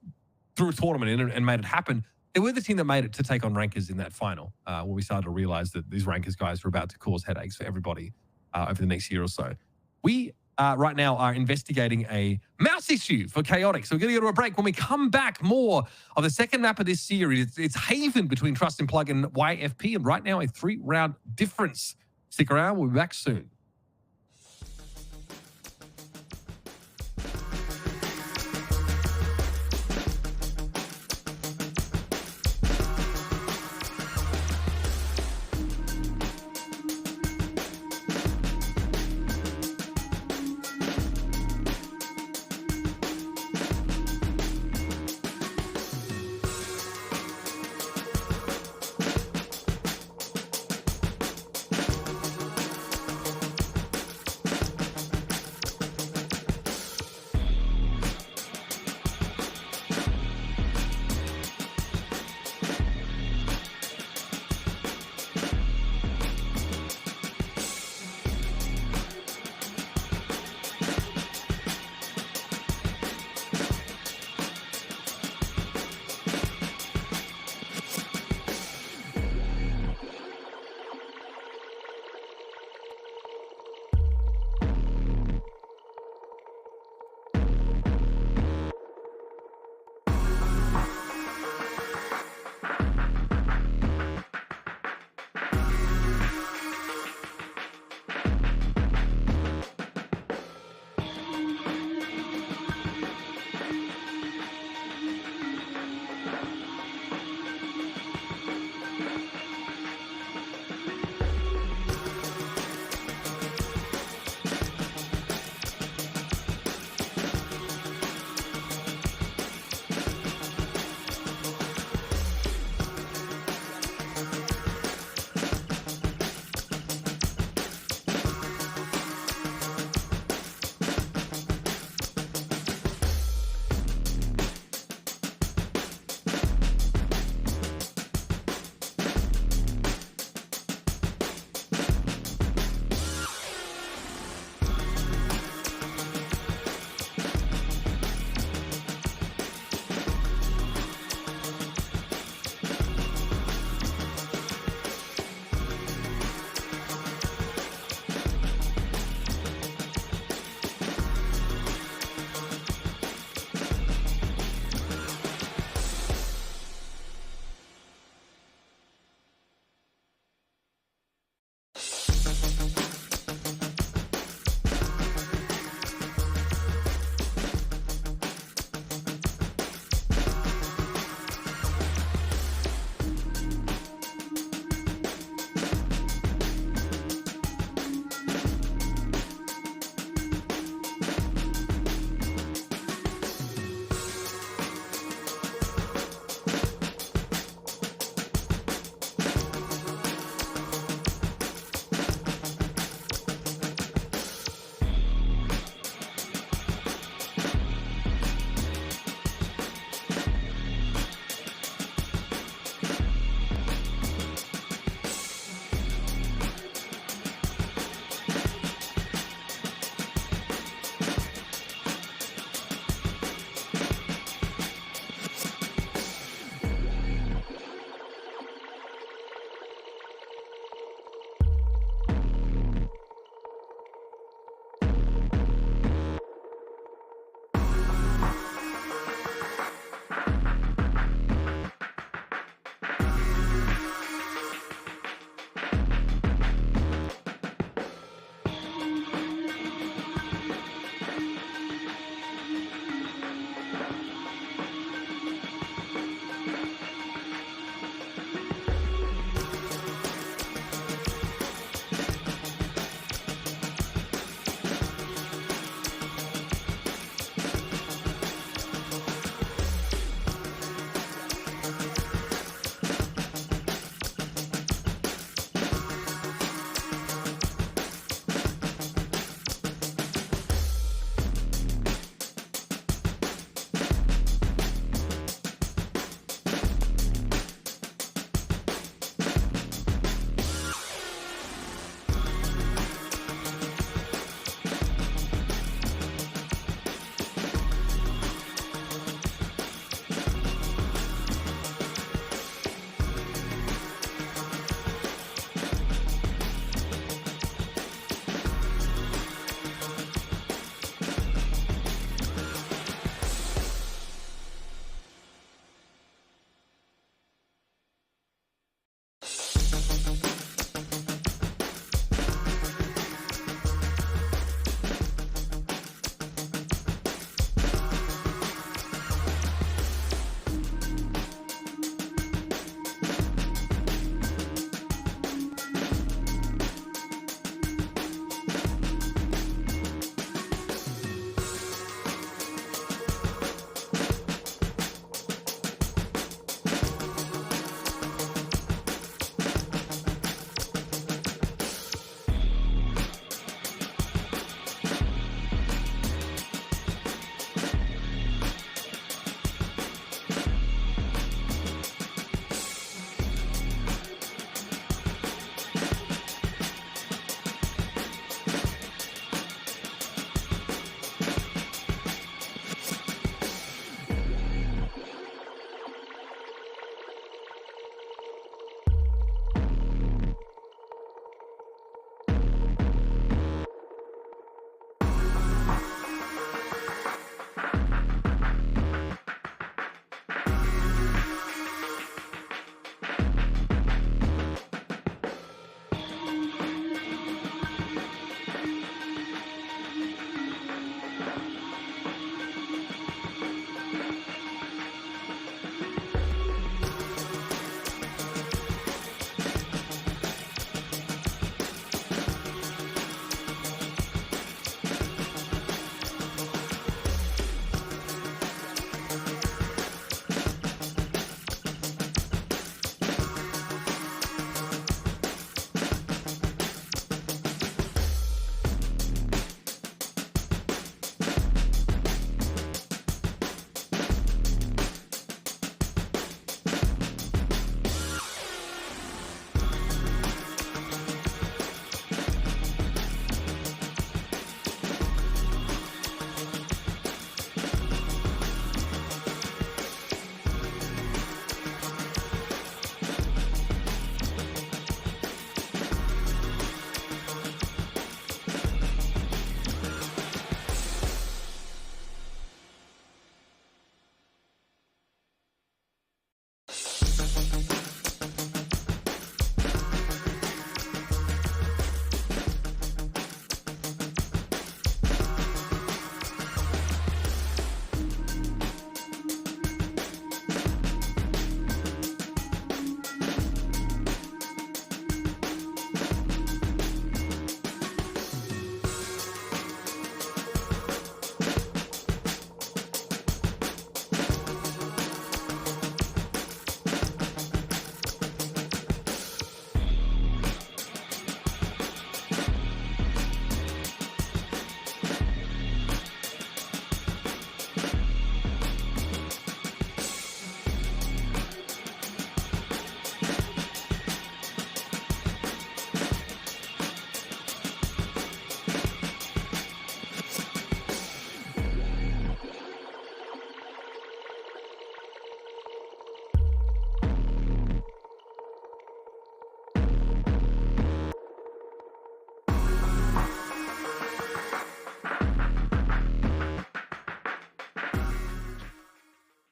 threw a tournament in and made it happen. They were the team that made it to take on Rankers in that final, where we started to realize that these Rankers guys were about to cause headaches for everybody over the next year or so. We right now are investigating a mouse issue for Chaotic. So we're going to go to a break. When we come back, more of the second map of this series. It's Haven between Trust and Plug and YFP. And right now, a 3-round difference. Stick around. We'll be back soon.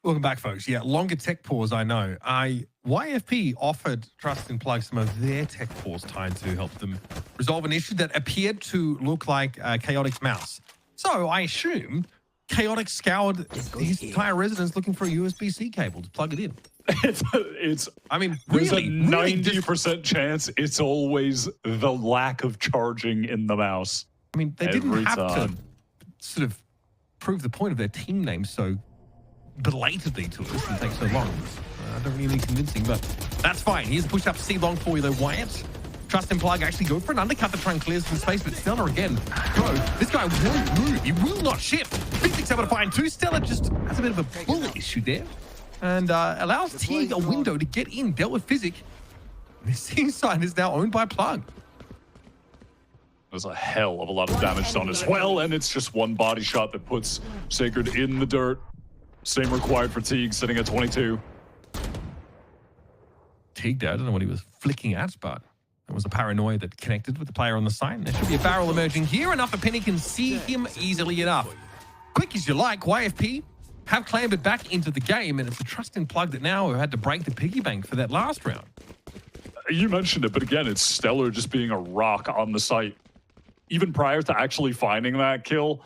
Welcome back, folks. Yeah, longer tech pause, I know. YFP offered Trust and Plug some of their tech pause time to help them resolve an issue that appeared to look like Chaotic's mouse. So I assume Chaotic scoured his entire residence looking for a USB-C cable to plug it in. I mean, There's a 90% chance it's always the lack of charging in the mouse. I mean, they didn't Every have time. to sort of prove the point of their team name so belatedly to us and take so long. I don't really need convincing, but that's fine. Here's a push up C long for you though, Wyatt. Trust and Plug actually go for an undercut to try and clear some space, but Stellar again. Bro, this guy won't move. He will not shift. Physics able to find two. Stellar just has a bit of a bullet issue there and allows Teague a window to get in. Dealt with Physic. This C side is now owned by Plug. There's a hell of a lot of damage done as well, and it's just one body shot that puts Sacred in the dirt. Same required for Teague, sitting at 22. Teague there, I don't know what he was flicking at, but it was a paranoia that connected with the player on the side. There should be a barrel emerging here. Enough that Penny can see him easily enough. Quick as you like, YFP have clambered back into the game, and it's a Trust and Plug that now have had to break the piggy bank for that last round. You mentioned it, but again, it's Stellar just being a rock on the site. Even prior to actually finding that kill,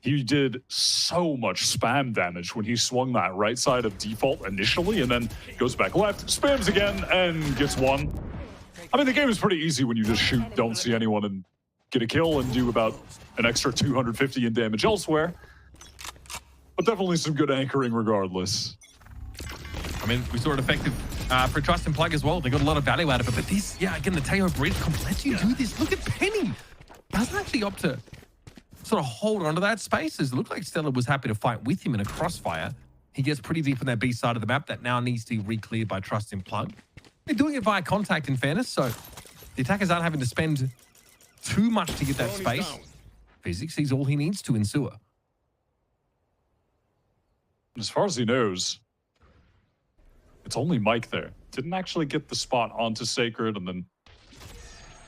he did so much spam damage when he swung that right side of default initially, and then goes back left, spams again, and gets one. I mean, the game is pretty easy when you just shoot, don't see anyone, and get a kill and do about an extra 250 in damage elsewhere. But definitely some good anchoring regardless. I mean, we saw it effective for Trust and Plug as well. They got a lot of value out of it, but this, yeah, again, the Teo Bridge lets you do this. Look at Penny. Doesn't actually opt to sort of hold onto that space. It looked like Stellar was happy to fight with him in a crossfire. He gets pretty deep in that B side of the map that now needs to be re-cleared by Trust and Plug. They're doing it via contact, in fairness, so the attackers aren't having to spend too much to get that space. Physics sees all he needs to in sewer. As far as he knows, it's only Mike there. Didn't actually get the spot onto Sacred, and then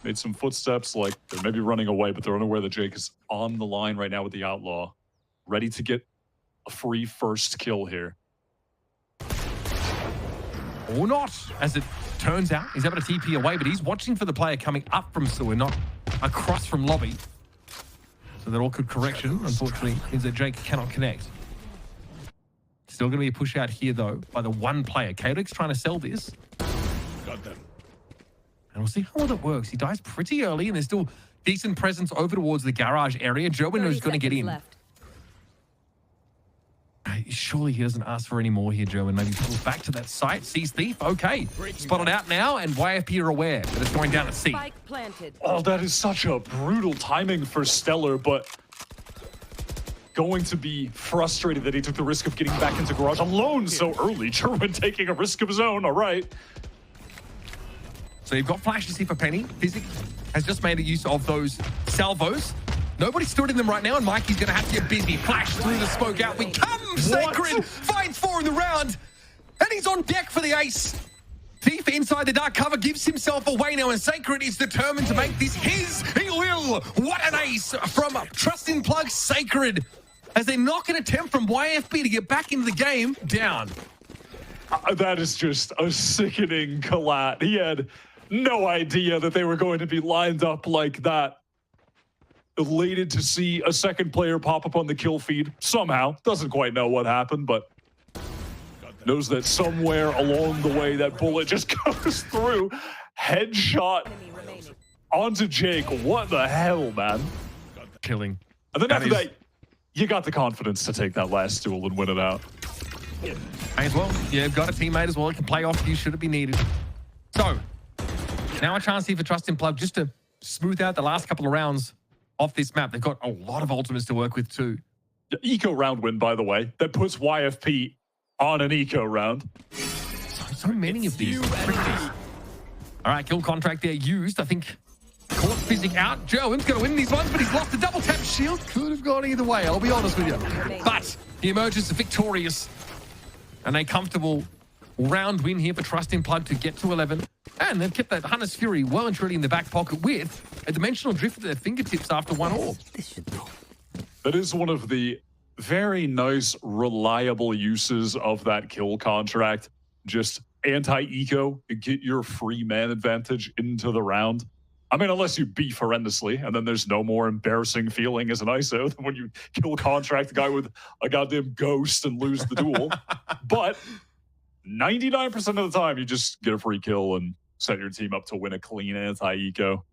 made some footsteps like they're maybe running away, but they're unaware that Jake is on the line right now with the Outlaw, ready to get a free first kill here. Or not, as it turns out. He's able to TP away, but he's watching for the player coming up from sewer, not across from lobby. So that awkward correction, unfortunately, means that Jake cannot connect. Still going to be a push out here, though, by the one player. Chaotic's trying to sell this. Got them. And we'll see how well that works. He dies pretty early, and there's still decent presence over towards the garage area. Joe knows he's going to get in. Left. Surely he doesn't ask for any more here, Joe, and maybe pulls back to that site. Sees Thief. Okay. Spotted out now, and YFP are aware that it's going down at C. Spike planted. Oh, that is such a brutal timing for Stellar, but going to be frustrated that he took the risk of getting back into garage alone so early. Gerwin taking a risk of his own. All right. So you've got flashes here for Penny. Physic has just made a use of those salvos. Nobody stood in them right now, and Mikey's going to have to get busy. Flash through the smoke out. We come! Sacred finds 4 in the round, and he's on deck for the ace. Thief inside the dark cover gives himself away now, and Sacred is determined to make this his. He will. What an ace from Trust in Plug Sacred, as they knock an attempt from YFP to get back into the game down. That is just a sickening collat. He had no idea that they were going to be lined up like that. Elated to see a second player pop up on the kill feed somehow. Doesn't quite know what happened, but knows that somewhere along the way that bullet just goes through. Headshot onto Jake. What the hell, man? Killing. And then after that, you got the confidence to take that last duel and win it out. May as well. Yeah, you've got a teammate as well. It can play off you should it be needed. So, now a chance here for Trust in Plug just to smooth out the last couple of rounds off this map. They've got a lot of ultimates to work with too. The eco round win, by the way, that puts YFP on an eco round. So many of these. All right, kill contract there used. I think caught Physic out. Joe's going to win these ones, but he's lost the double tap shield. Could have gone either way, I'll be honest with you. But he emerges victorious. And a comfortable round win here for Trust in Plug to get to 11. And they've kept that Hunter's Fury well and truly in the back pocket with a dimensional drift at their fingertips after one orb. That is one of the very nice, reliable uses of that kill contract. Just anti-eco, get your free man advantage into the round. I mean, unless you beef horrendously, and then there's no more embarrassing feeling as an ISO than when you kill contract a guy with a goddamn ghost and lose the duel. But 99% of the time, you just get a free kill and set your team up to win a clean anti-eco.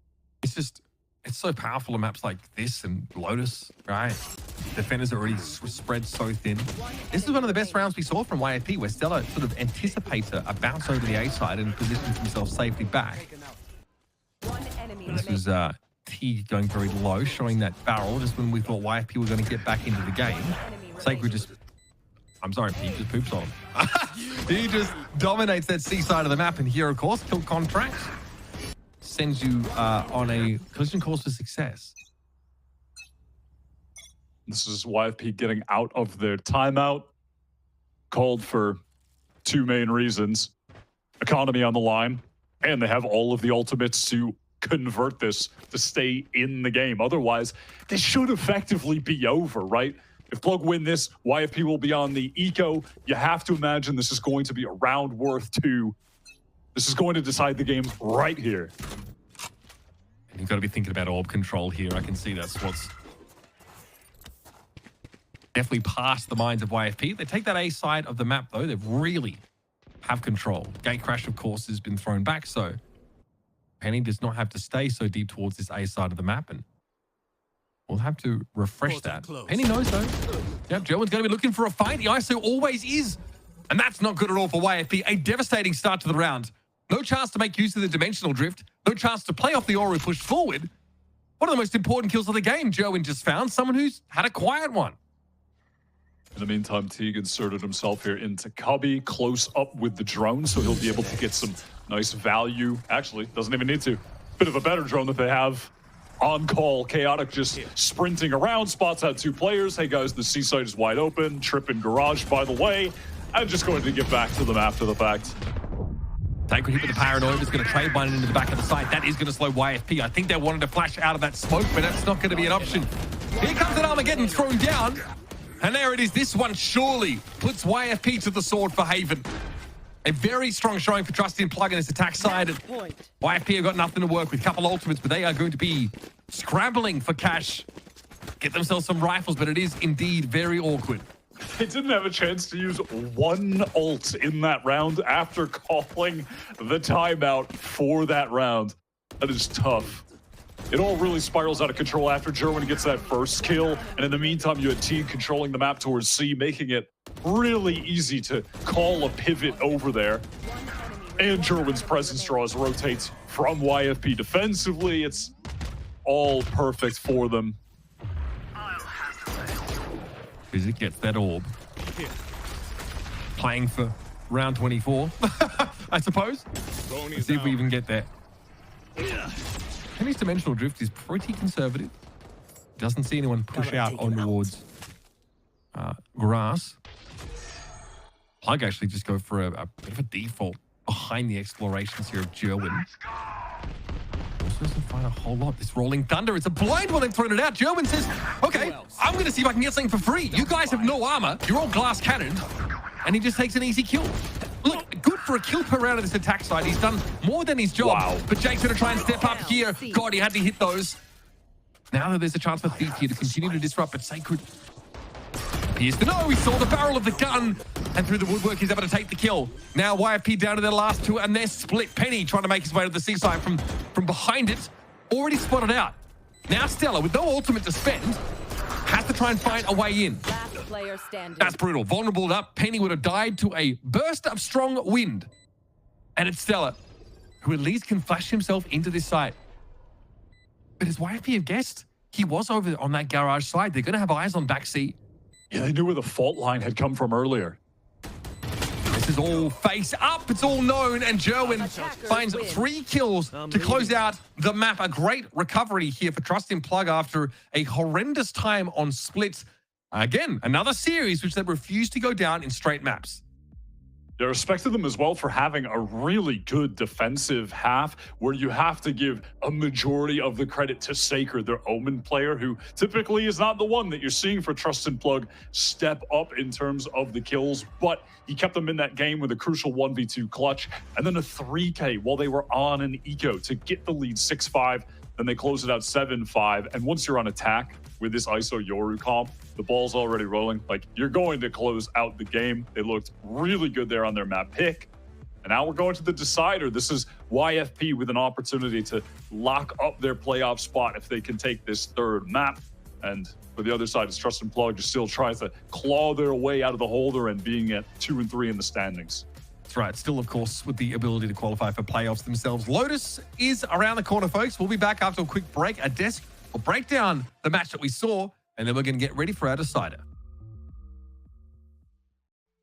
It's so powerful on maps like this and Lotus, right? Defenders are already spread so thin. This is one of the best rounds we saw from YFP, where Stella sort of anticipates a bounce over the A side and positions himself safely back. This was T going very low, showing that barrel just when we thought YFP were going to get back into the game. Sacred just, I'm sorry, he just poops on. He just dominates that C side of the map, and here, of course, kill contract sends you on a collision course for success. This is YFP getting out of their timeout, called for two main reasons. Economy on the line, and they have all of the ultimates to convert this to stay in the game. Otherwise, this should effectively be over, right? If Plug win this, YFP will be on the eco. You have to imagine this is going to be a round worth 2. This is going to decide the game right here. And you've got to be thinking about orb control here. I can see that's what's definitely past the minds of YFP. They take that A side of the map, though. They really have control. Gate crash, of course, has been thrown back, so Penny does not have to stay so deep towards this A side of the map, and we'll have to refresh that. Penny knows, though. Yep, Gerwin's going to be looking for a fight. The ISO always is, and that's not good at all for YFP. A devastating start to the round. No chance to make use of the dimensional drift. No chance to play off the aura push forward. One of the most important kills of the game, Gerwin just found. Someone who's had a quiet one. In the meantime, Teague inserted himself here into Cubby, close up with the drone, so he'll be able to get some nice value. Actually, doesn't even need to. Bit of a better drone that they have on call. Chaotic just sprinting around, spots out 2 players. Hey guys, the C site is wide open. Trip in garage, by the way. I'm just going to get back to them after the fact. Sacred hit with the paranoid is going to trade mine into the back of the site. That is going to slow YFP. I think they wanted to flash out of that smoke, but that's not going to be an option. Here comes an Armageddon thrown down. And there it is. This one surely puts YFP to the sword for Haven. A very strong showing for Trusty Plug in this attack side. YFP have got nothing to work with. Couple ultimates, but they are going to be scrambling for cash. Get themselves some rifles, but it is indeed very awkward. They didn't have a chance to use one ult in that round after calling the timeout for that round. That is tough. It all really spirals out of control after Gerwin gets that first kill. And in the meantime, you had T controlling the map towards C, making it really easy to call a pivot over there. And Gerwin's presence draws rotates from YFP defensively. It's all perfect for them. Physic gets that orb. Playing for round 24, I suppose. Let's see if we even get there. Penny's dimensional drift is pretty conservative. Doesn't see anyone push out on towards grass. Plug actually just go for a bit of a default behind the explorations here of Gerwin. Also doesn't find a whole lot. This rolling thunder, it's a blind one. They've thrown it out. Gerwin says, okay, I'm going to see if I can get something for free. You guys have no armor. You're all glass cannoned. And he just takes an easy kill. Look, good for a kill per round of this attack side. He's done more than his job. Wow. But Jake's going to try and step up here. God, he had to hit those. Now that there's a chance for Thief here to continue to disrupt, but Sacred appears to know. He saw the barrel of the gun, and through the woodwork, he's able to take the kill. Now YFP down to their last 2, and they're split. Penny trying to make his way to the seaside from behind it. Already spotted out. Now Stella, with no ultimate to spend, has to try and find a way in. Player standing. That's brutal. Vulnerable up. Penny would have died to a burst of strong wind. And it's Stella, who at least can flash himself into this site. But as YFP have guessed, he was over on that garage side. They're going to have eyes on backseat. Yeah, they knew where the fault line had come from earlier. This is all face up. It's all known. And Gerwin finds 3 kills to close out the map. A great recovery here for Trusty Plug after a horrendous time on splits. Again, another series which they refused to go down in straight maps. Yeah, I respected them as well for having a really good defensive half where you have to give a majority of the credit to Saker, their Omen player, who typically is not the one that you're seeing for Trust and Plug step up in terms of the kills, but he kept them in that game with a crucial 1v2 clutch and then a 3K while they were on an eco to get the lead 6-5. Then they close it out 7-5. And once you're on attack with this ISO Yoru comp, the ball's already rolling. Like, you're going to close out the game. They looked really good there on their map pick. And now we're going to the decider. This is YFP with an opportunity to lock up their playoff spot if they can take this third map. And for the other side, it's Trust and Plug just still tries to claw their way out of the holder and being at 2 and 3 in the standings. That's right. Still, of course, with the ability to qualify for playoffs themselves. Lotus is around the corner, folks. We'll be back after a quick break. A desk will break down the match that we saw, and then we're going to get ready for our decider.